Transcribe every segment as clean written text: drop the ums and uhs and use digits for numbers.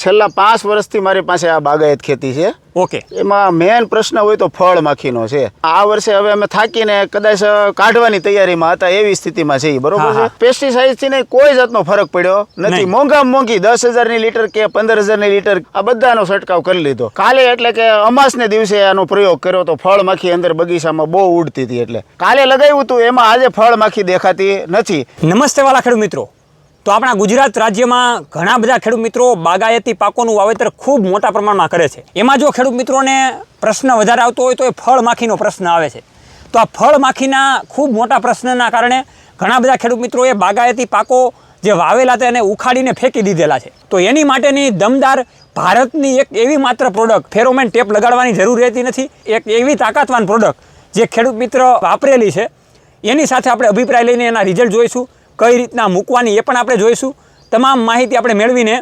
છેલ્લા 5 વર્ષથી મારી પાસે આ બાગાયત ખેતી છે. ઓકે. એમાં મેન પ્રશ્ન હોય તો ફળ માખીનો છે. આ વર્ષે હવે અમે થાકીને કદાચ કાઢવાની તૈયારીમાં હતા એવી સ્થિતિમાં છે. બરોબર છે. પેસ્ટિસાઇડ થી કોઈ જાતનો ફરક પડ્યો નથી. મોંઘામાં મોંઘી 10,000ની લીટર કે 15,000ની લીટર આ બધાનો છંટકાવ કરી લીધો. કાલે એટલે કે અમાસને દિવસે આનો પ્રયોગ કર્યો તો ફળ માખી અંદર બગીચામાં બહુ ઉડતી હતી. એટલે કાલે લગાવ્યું હતું એમાં આજે ફળ માખી દેખાતી નથી. નમસ્તે વાલા ખેડૂત મિત્રો, તો આપણા ગુજરાત રાજ્યમાં ઘણા બધા ખેડૂત મિત્રો બાગાયતી પાકોનું વાવેતર ખૂબ મોટા પ્રમાણમાં કરે છે. એમાં જો ખેડૂત મિત્રોને પ્રશ્ન વધારે આવતો હોય તો એ ફળ માખીનો પ્રશ્ન આવે છે. તો આ ફળ માખીના ખૂબ મોટા પ્રશ્નના કારણે ઘણા બધા ખેડૂત મિત્રોએ બાગાયતી પાકો જે વાવેલા હતા એને ઉખાડીને ફેંકી દીધેલા છે. તો એની માટેની દમદાર ભારતની એક એવી માત્ર પ્રોડક્ટ, ફેરોમેન ટેપ લગાડવાની જરૂર રહેતી નથી. એક એવી તાકાતવાન પ્રોડક્ટ જે ખેડૂત મિત્ર વાપરેલી છે એની સાથે આપણે અભિપ્રાય લઈને એના રિઝલ્ટ જોઈશું. કઈ રીતના મૂકવાની એ પણ આપણે જોઈશું. તમામ માહિતી આપણે મેળવીને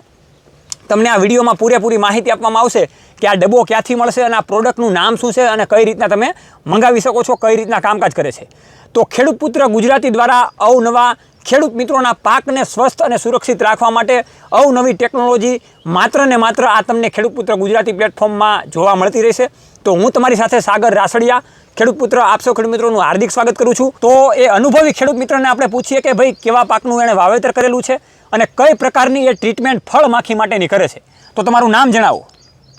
તમને આ વિડીયોમાં પૂરેપૂરી માહિતી આપવામાં આવશે કે આ ડબ્બો ક્યાંથી મળશે અને આ પ્રોડક્ટનું નામ શું છે અને કઈ રીતના તમે મંગાવી શકો છો, કઈ રીતના કામકાજ કરે છે. તો ખેડૂત પુત્ર ગુજરાતી દ્વારા અવનવા ખેડૂત મિત્રોના પાકને સ્વસ્થ અને સુરક્ષિત રાખવા માટે અવનવી ટેકનોલોજી માત્ર ને માત્ર આ તમને ખેડૂત પુત્ર ગુજરાતી પ્લેટફોર્મમાં જોવા મળતી રહેશે. તો હું તમારી સાથે સાગર રાસડિયા, ખેડૂત પુત્ર આપ સૌ ખેડૂત મિત્રોનું હાર્દિક સ્વાગત કરું છું. તો એ અનુભવી ખેડૂત મિત્રને આપણે પૂછીએ કે ભાઈ કેવા પાકનું એણે વાવેતર કરેલું છે અને કઈ પ્રકારની એ ટ્રીટમેન્ટ ફળ માખી માટેની કરે છે. તો તમારું નામ જણાવો.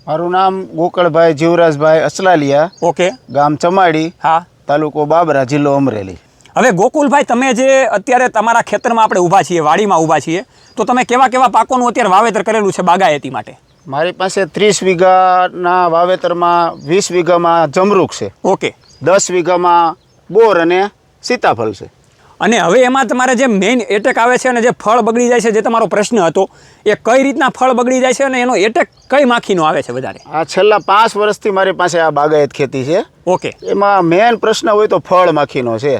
મારું નામ ગોકળભાઈ જીવરાજભાઈ અસલાલિયા. ઓકે. ગામ ચમાડી, હા, તાલુકો બાબરા, જિલ્લો અમરેલી. હવે ગોકુલભાઈ, તમે જે અત્યારે તમારા ખેતરમાં આપણે ઊભા છીએ, વાડીમાં ઊભા છીએ, તો તમે કેવા કેવા પાકોનું અત્યારે વાવેતર કરેલું છે બાગાયતી માટે? મારી પાસે 30 વીઘાના વાવેતરમાં 20 વીઘામાં જમરૂખ છે. ઓકે. 10 વીઘામાં બોર અને સીતાફળ છે. અને હવે એમાં તમારે જે મેઇન એટેક આવે છે અને જે ફળ બગડી જાય છે, જે તમારો પ્રશ્ન હતો, એ કઈ રીતના ફળ બગડી જાય છે અને એનો એટેક કઈ માખીનો આવે છે વધારે? આ છેલ્લા 5 વર્ષથી મારી પાસે આ બાગાયત ખેતી છે. ઓકે. એમાં મેન પ્રશ્ન હોય તો ફળ માખીનો છે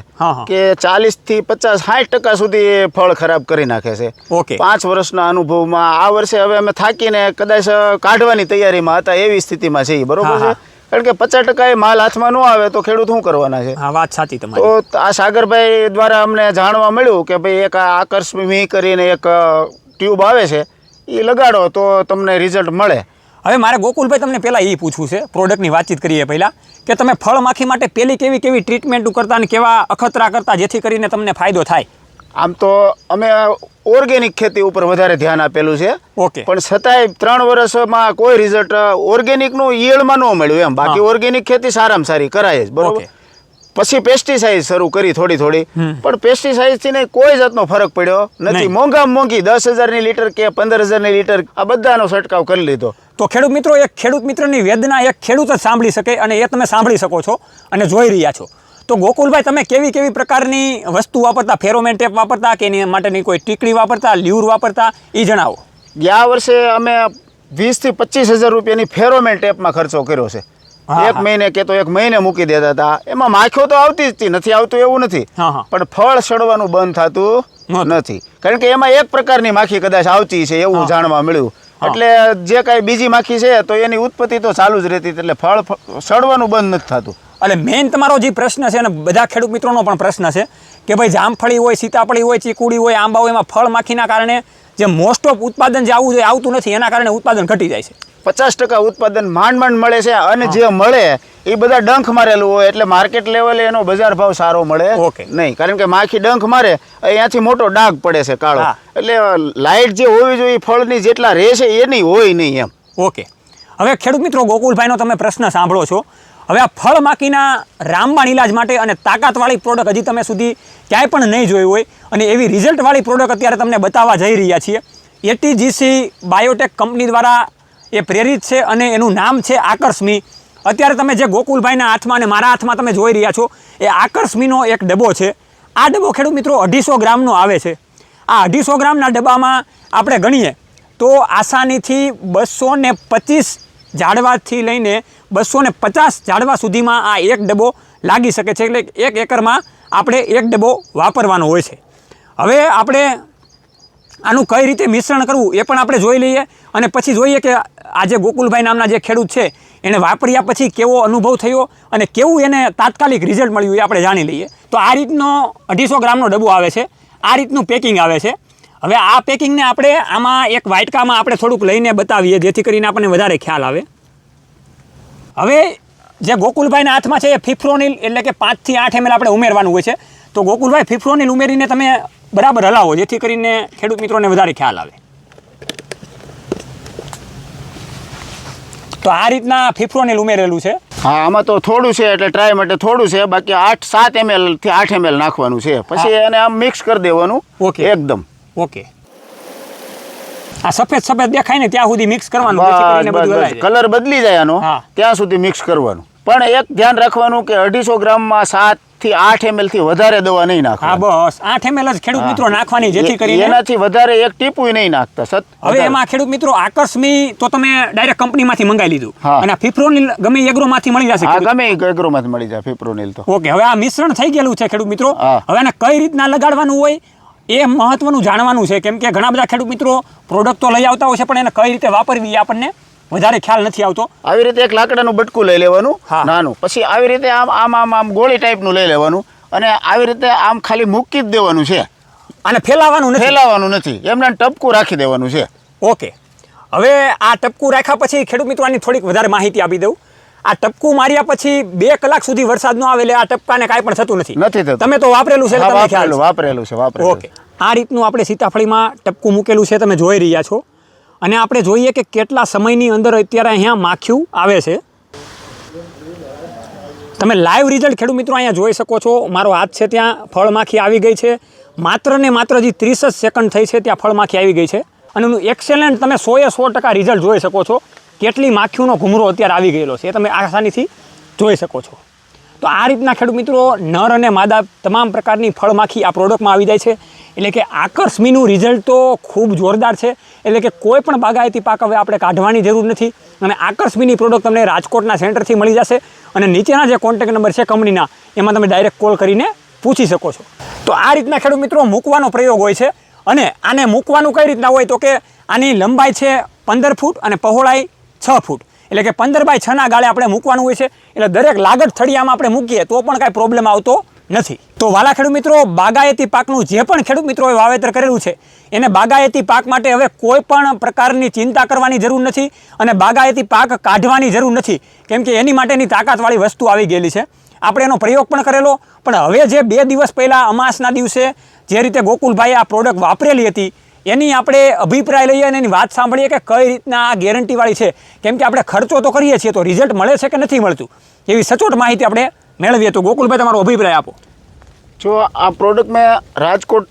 કે 40 થી 50 60% સુધી ફળ ખરાબ કરી નાખે છે. ઓકે. 5 વર્ષના અનુભવમાં આ વર્ષે હવે અમે થાકીને કદાચ કાઢવાની તૈયારીમાં હતા એવી સ્થિતિમાં છે. બરોબર છે. કારણ કે 50% માલ હાથમાં ન આવે તો ખેડૂત શું કરવાના છે? હા, વાત સાચી તમારી. તો આ સાગરભાઈ દ્વારા અમને જાણવા મળ્યું કે ભાઈ એક આકર્ષમી કરીને એક ટ્યુબ આવે છે, એ લગાડો તો તમને રિઝલ્ટ મળે. હવે મારે ગોકુલભાઈ તમને પહેલાં એ પૂછવું છે, પ્રોડક્ટની વાતચીત કરીએ પહેલાં, કે તમે ફળ માખી માટે પેલી કેવી કેવી ટ્રીટમેન્ટ કરતા અને કેવા અખતરા કરતા જેથી કરીને તમને ફાયદો થાય? આમ તો અમે ઓર્ગેનિક ખેતી ઉપર વધારે ધ્યાન આપેલું છે. ઓકે. પણ છતાંય 3 વર્ષમાં કોઈ રિઝલ્ટ ઓર્ગેનિકનું ઈયળમાં ન મળ્યું એમ. બાકી ઓર્ગેનિક ખેતી સારામાં સારી કરાય જ. બરોબર. પછી પેસ્ટિસાઇડ શરૂ કરી થોડી પણ પેસ્ટિસાઇડથી કોઈ જાતનો ફરક પડ્યો નથી. મોંઘામાં મોંઘી 10,000ની લીટર કે 15,000ની લીટર આ બધાનો છંટકાવ કરી લીધો. તો ખેડૂત મિત્રો, એક ખેડૂત મિત્રની વેદના એક ખેડૂત જ સાંભળી શકે અને એ તમે સાંભળી શકો છો અને જોઈ રહ્યા છો. તો ગોકુલભાઈ, તમે કેવી કેવી પ્રકારની વસ્તુ વાપરતા? ફેરોમેન ટેપ વાપરતા કે એની માટેની કોઈ ટીકડી વાપરતા, લ્યુર વાપરતા, એ જણાવો. ગયા વર્ષે અમે 20 થી 25,000 રૂપિયાની ફેરોમેન ટેપમાં ખર્ચો કર્યો છે. એક મહિને કે તો એક મહિને મૂકી દેતા હતા. એમાં માખીઓ તો આવતી જ હતી, નથી આવતું એવું નથી, પણ ફળ સડવાનું બંધ થતું નથી. કારણ કે એમાં એક પ્રકારની માખી કદાચ આવતી છે એવું જાણવા મળ્યું. એટલે જે કાંઈ બીજી માખી છે તો એની ઉત્પત્તિ તો ચાલુ જ રહેતી, એટલે ફળ સડવાનું બંધ નથી થતું. એટલે મેઇન તમારો જે પ્રશ્ન છે અને બધા ખેડૂત મિત્રોનો પણ પ્રશ્ન છે કે ભાઈ જામફળી હોય, સીતાફળી હોય, ચીકુડી હોય, આંબા હોય, એમાં ફળ માખીના કારણે જે મોસ્ટ ઓફ ઉત્પાદન જે આવવું જોઈએ આવતું નથી, એના કારણે ઉત્પાદન ઘટી જાય છે. 50% ઉત્પાદન માંડ મળે છે અને જે મળે એ બધા ડંખ મારેલું હોય, એટલે માર્કેટ લેવલે એનો બજાર ભાવ સારો મળે નહીં. કારણ કે માખી ડંખ મારે અહીંયાથી મોટો ડાઘ પડે છે કાળો. એટલે લાઇટ જે હોવી જોઈએ ફળની જેટલા રહે છે એની હોય નહીં એમ. ઓકે. હવે ખેડૂત મિત્રો, ગોકુલભાઈનો તમે પ્રશ્ન સાંભળો છો. હવે આ ફળ માખીના રામબાણ ઇલાજ માટે અને તાકાતવાળી પ્રોડક્ટ હજી તમે સુધી ક્યાંય પણ નહીં જોઈ હોય અને એવી રિઝલ્ટવાળી પ્રોડક્ટ અત્યારે તમને બતાવવા જઈ રહ્યા છીએ. ATGC બાયોટેક કંપની દ્વારા એ પ્રેરિત છે અને એનું નામ છે આકર્ષમી. અત્યારે તમે જે ગોકુલભાઈના હાથમાં અને મારા હાથમાં તમે જોઈ રહ્યા છો એ આકર્ષમીનો એક ડબ્બો છે. આ ડબ્બો ખેડૂત મિત્રો 250 ગ્રામનો આવે છે. આ 250 ગ્રામના ડબ્બામાં આપણે ગણીએ તો આસાનીથી 225 ઝાડવાથી લઈને 250 ઝાડવા સુધીમાં આ એક ડબ્બો લાગી શકે છે. એટલે 1 એકરમાં આપણે એક ડબ્બો વાપરવાનો હોય છે. હવે આપણે આનું કઈ રીતે મિશ્રણ કરવું એ પણ આપણે જોઈ લઈએ અને પછી જોઈએ કે આજે ગોકુલભાઈ નામના જે ખેડૂત છે એને વાપર્યા પછી કેવો અનુભવ થયો અને કેવું એને તાત્કાલિક રિઝલ્ટ મળ્યું એ આપણે જાણી લઈએ. તો આ રીતનો 250 ગ્રામનો ડબ્બો આવે છે, આ રીતનું પેકિંગ આવે છે હવે આ પેકિંગને આપણે આમાં એક વાટકામાં આપણે થોડુંક લઈને બતાવીએ જેથી કરીને આપણને વધારે ખ્યાલ આવે. હવે જે ગોકુલભાઈના હાથમાં છે એ ફિફ્રોનિલ એટલે કે 5 થી 8 ml આપણે ઉમેરવાનું હોય છે. તો ગોકુલભાઈ ફિફ્રોનિલ ઉમેરીને તમે બરાબર હલાવો જેથી કરીને ખેડૂત મિત્રોને વધારે ખ્યાલ આવે. તો આ રીતના ફિફ્રોનિલ ઉમેરેલું છે. હા, આમાં તો થોડું છે એટલે ટ્રાય માટે થોડું છે, બાકી 7 ml થી 8 ml નાખવાનું છે. પછી એને આમ મિક્સ કરી દેવાનું. ઓકે. એકદમ ઓકે. આ સફેદ દેખાય ને ત્યાં સુધી મિક્સ કરવાનું જેથી કરીને બધું હલાય જાય. કલર બદલી જાય આનો હા. ત્યાં સુધી મિક્સ કરવાનું. પણ એક ધ્યાન રાખવાનું કે 250 ગ્રામમાં 7 થી 8 ml થી વધારે દવા નહીં હા, નાખવાની. બસ 8 ml જ ખેડૂત મિત્રો નાખવાની જેથી કરીને એનાથી વધારે એક ટીપું નહીં નાખતા. હવે એમાં ખેડૂત મિત્રો આકર્ષમી તો તમે ડાયરેક્ટ કંપનીમાંથી મંગાવી લીધું હા. અને આ ફિફ્રોનિલ ગમે એગ્રોમાંથી મળી જશે હા, ખેડૂત. ગમે એગ્રોમાંથી મળી જાય ફિપ્રોનિલ તો. ઓકે, હવે આ મિશ્રણ થઈ ગયેલું છે ખેડૂત મિત્રો. હા. હવે આને કઈ રીતના લગાડવાનું હોય એ મહત્વનું જાણવાનું છે, કેમ કે ઘણા બધા ખેડૂત મિત્રો પ્રોડક્ટ તો લઈ આવતા હોય છે પણ એને કઈ રીતે વાપરવી એ આપણને વધારે ખ્યાલ નથી આવતો. આવી રીતે એક લાકડાનું બટકું લઈ લેવાનું હા. નાનું. પછી આવી રીતે આમ ગોળી ટાઈપનું લઈ લેવાનું અને આવી રીતે આમ ખાલી મૂકી જ દેવાનું છે. અને ફેલાવાનું નથી. ફેલાવાનું નથી, એમને ટપકું રાખી દેવાનું છે. ઓકે, હવે આ ટપકું રાખ્યા પછી ખેડૂત મિત્રો આની થોડીક વધારે માહિતી આપી દઉં. આ ટપકું માર્યા પછી 2 કલાક સુધી વરસાદ ન આવે એટલે આ ટપકાને કાંઈ પણ થતું નથી. નથી થતું. તમે તો વાપરેલું છે એટલે તમને ખ્યાલ છે. વાપરેલું. ઓકે, આ રીતનું આપણે સીતાફળીમાં ટપકું મૂકેલું છે, તમે જોઈ રહ્યા છો. અને આપણે જોઈએ કે કેટલા સમયની અંદર અત્યારે અહીંયા માખ્યું આવે છે. તમે લાઈવ રિઝલ્ટ ખેડૂત મિત્રો અહીંયા જોઈ શકો છો. મારો હાથ છે ત્યાં ફળમાખી આવી ગઈ છે. માત્ર ને માત્ર જે 30 જ સેકન્ડ થઈ છે ત્યાં ફળમાખી આવી ગઈ છે. અને એનું એક્સેલન્ટ તમે 100% રિઝલ્ટ જોઈ શકો છો. કેટલી માખીઓનો ઘૂમરો અત્યારે આવી ગયેલો છે એ તમે આસાનીથી જોઈ શકો છો. તો આ રીતના ખેડૂત મિત્રો નર અને માદા તમામ પ્રકારની ફળમાખી આ પ્રોડક્ટમાં આવી જાય છે. એટલે કે આકર્ષમીનું રિઝલ્ટ તો ખૂબ જોરદાર છે. એટલે કે કોઈ પણ બાગાયતી પાક હવે આપણે કાઢવાની જરૂર નથી. અને આકર્ષમીની પ્રોડક્ટ તમને રાજકોટના સેન્ટરથી મળી જશે. અને નીચેના જે કોન્ટેક્ટ નંબર છે કંપનીના એમાં તમે ડાયરેક્ટ કોલ કરીને પૂછી શકો છો. તો આ રીતના ખેડૂત મિત્રો મૂકવાનો પ્રયોગ હોય છે. અને આને મૂકવાનું કઈ રીતના હોય તો કે આની લંબાઈ છે 15 ફૂટ અને પહોળાઈ 6 ફૂટ. એટલે કે 15 બાય 6 ના ગાળે આપણે મૂકવાનું હોય છે. એટલે દરેક લાગત થળિયામાં આપણે મૂકીએ તો પણ કાંઈ પ્રોબ્લેમ આવતો નથી. તો વાલા ખેડૂત મિત્રો, બાગાયતી પાકનું જે પણ ખેડૂત મિત્રોએ વાવેતર કરેલું છે એને બાગાયતી પાક માટે હવે કોઈ પણ પ્રકારની ચિંતા કરવાની જરૂર નથી. અને બાગાયતી પાક કાઢવાની જરૂર નથી, કેમ કે એની માટેની તાકાતવાળી વસ્તુ આવી ગયેલી છે. આપણે એનો પ્રયોગ પણ કરેલો. પણ હવે જે 2 દિવસ પહેલાં અમાસના દિવસે જે રીતે ગોકુલભાઈએ આ પ્રોડક્ટ વાપરેલી હતી એની આપણે અભિપ્રાય લઈએ અને એની વાત સાંભળીએ કે કઈ રીતના આ ગેરંટીવાળી છે. કેમ કે આપણે ખર્ચો તો કરીએ છીએ તો રિઝલ્ટ મળે છે કે નથી મળતું એવી સચોટ માહિતી આપણે મેળવીએ. તો ગોકુલભાઈ, તમારો અભિપ્રાય આપો. જો આ પ્રોડક્ટ મેં રાજકોટ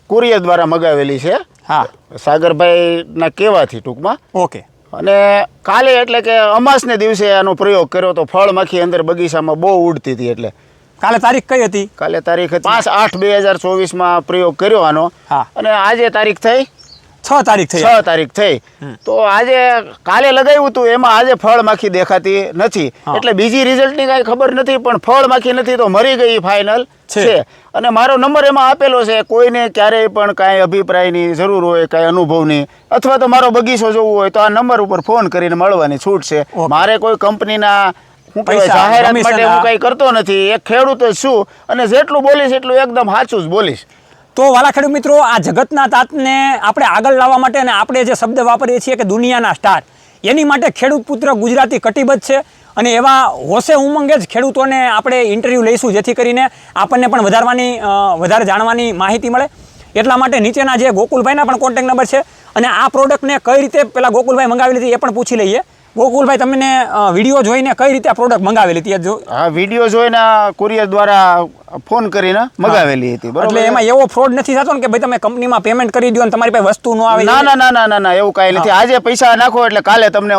કુરિયર દ્વારા મગાવેલી છે. હા, સાગરભાઈના કહેવાથી ટૂંકમાં. ઓકે. અને કાલે એટલે કે અમાસને દિવસે આનો પ્રયોગ કર્યો તો ફળમાખી અંદર બગીચામાં બહુ ઉડતી હતી. એટલે કાલે તારીખ કઈ હતી? કાલે તારીખ 5/8/2024 પ્રયોગ કર્યો આનો. હા. અને આજે તારીખ થઈ 6 તારીખ થઈ. 6 તારીખ થઈ. તો આજે કાલે લગાવ્યું હતું એમાં આજે ફળમાખી દેખાતી નથી. એટલે બીજી રિઝલ્ટની કાંઈ ખબર નથી, પણ ફળમાખી નથી તો મરી ગઈ ફાઇનલ છે. અને મારો નંબર એમાં આપેલો છે. કોઈને ક્યારેય પણ કાંઈ અભિપ્રાયની જરૂર હોય, કાંઈ અનુભવની, અથવા તો મારો બગીચો જોવું હોય તો આ નંબર ઉપર ફોન કરીને મળવાની છૂટ છે. મારે કોઈ કંપનીના જાહેરાત માટે હું કંઈ કરતો નથી. એક ખેડૂત જ છું અને જેટલું બોલીશ એટલું એકદમ સાચું જ બોલીશ. તો વાલા ખેડૂત મિત્રો, આ જગતના તાતને આપણે આગળ લાવવા માટે અને આપણે જે શબ્દ વાપરીએ છીએ કે દુનિયાના સ્ટાર, એની માટે ખેડૂત પુત્ર ગુજરાતી કટિબદ્ધ છે. અને એવા હોશે ઉમંગે જ ખેડૂતોને આપણે ઇન્ટરવ્યૂ લઈશું જેથી કરીને આપણને પણ વધારે જાણવાની માહિતી મળે. એટલા માટે નીચેના જે ગોકુલભાઈના પણ કોન્ટેક્ટ નંબર છે. અને આ પ્રોડક્ટને કઈ રીતે પેલા ગોકુલભાઈ મંગાવી લીધી એ પણ પૂછી લઈએ. ગોકુલભાઈ, તમને વિડીયો જોઈને કઈ રીતે આ પ્રોડક્ટ મંગાવેલી હતી? હા, વિડીયો જોઈને કુરિયર દ્વારા ફોન કરીને મંગાવેલી હતી. બરાબર. એટલે એમાં એવો ફ્રોડ નથી થતો ને કે ભાઈ તમે કંપનીમાં પેમેન્ટ કરી દો અને તમારી પાસે વસ્તુ ન આવે? ના, એવું કાંઈ નથી. આજે પૈસા નાખો એટલે કાલે તમને,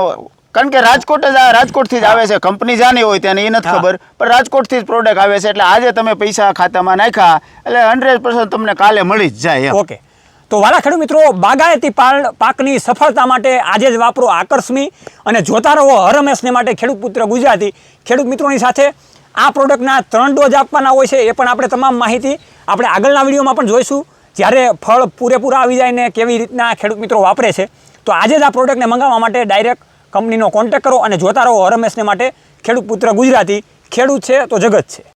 કારણ કે રાજકોટથી જ આવે છે. કંપની જાની હોય ત્યાં એ નથી ખબર, પણ રાજકોટથી જ પ્રોડક્ટ આવે છે. એટલે આજે તમે પૈસા ખાતામાં નાખ્યા એટલે 100% તમને કાલે મળી જ જાય. ઓકે. તો વાલા ખેડૂત મિત્રો, બાગાયતી પાકની સફળતા માટે આજે જ વાપરો આકર્ષમી અને જોતા રહો હરમેશને માટે ખેડૂત પુત્ર ગુજરાતી. ખેડૂત મિત્રોની સાથે આ પ્રોડક્ટના 3 ડોઝ આપવાના હોય છે એ પણ આપણે તમામ માહિતી આપણે આગળના વિડીયોમાં પણ જોઈશું, જ્યારે ફળ પૂરેપૂરા આવી જાય ને કેવી રીતના ખેડૂત મિત્રો વાપરે છે. તો આજે જ આ પ્રોડક્ટને મંગાવવા માટે ડાયરેક્ટ કંપનીનો કોન્ટેક્ટ કરો અને જોતા રહો હરમેશને માટે ખેડૂત પુત્ર ગુજરાતી. ખેડૂત છે તો જગત છે.